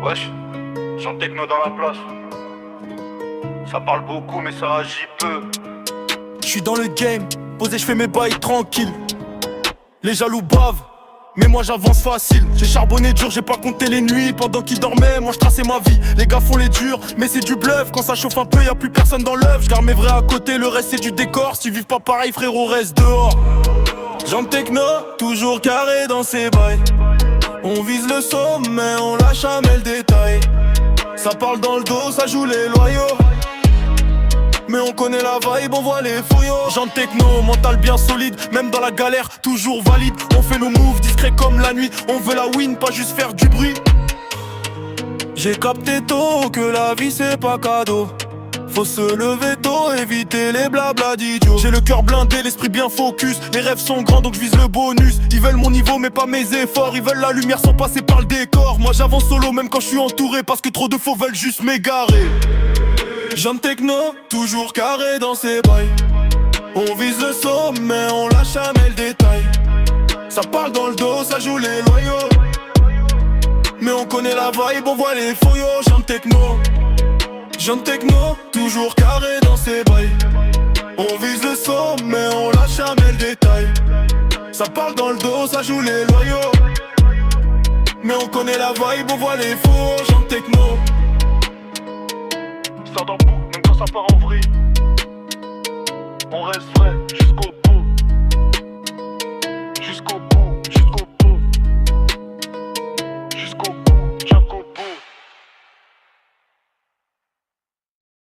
Wesh, chante techno dans la place. Ça parle beaucoup mais ça agit peu. J'suis dans le game, posé j'fais mes bails tranquille. Les jaloux bavent, mais moi j'avance facile. J'ai charbonné dur, j'ai pas compté les nuits. Pendant qu'ils dormaient, moi j'traçais ma vie. Les gars font les durs, mais c'est du bluff. Quand ça chauffe un peu, y'a plus personne dans l'œuf. J'garde mes vrais à côté, le reste c'est du décor. Si tu vivent pas pareil frérot, reste dehors. Jambes techno, toujours carré dans ses bails. On vise le sommet, on lâche jamais le détail. Ça parle dans le dos, ça joue les loyaux. Mais on connaît la vibe, on voit les fouillots. Jambes techno, mental bien solide. Même dans la galère, toujours valide. On fait nos moves discrets comme la nuit. On veut la win, pas juste faire du bruit. J'ai capté tôt que la vie c'est pas cadeau. Faut se lever tôt, éviter les blabla d'idiots. J'ai le cœur blindé, l'esprit bien focus. Les rêves sont grands donc je vise le bonus. Ils veulent mon niveau mais pas mes efforts. Ils veulent la lumière sans passer par le décor. Moi j'avance solo même quand je suis entouré. Parce que trop de faux veulent juste m'égarer. Jambes techno, toujours carré dans ses bails. On vise le sommet, on lâche jamais le détail. Ça parle dans le dos, ça joue les loyaux. Mais on connaît la vibe, on voit les fouillots. Jambes techno, toujours carré dans ses bails. On vise le sommet, on lâche jamais le détail. Ça parle dans le dos, ça joue les loyaux. Mais on connaît la vibe, on voit les faux. Jambes techno. Ça dans le bout, même quand ça part en vrille. On reste vrai jusqu'au bout.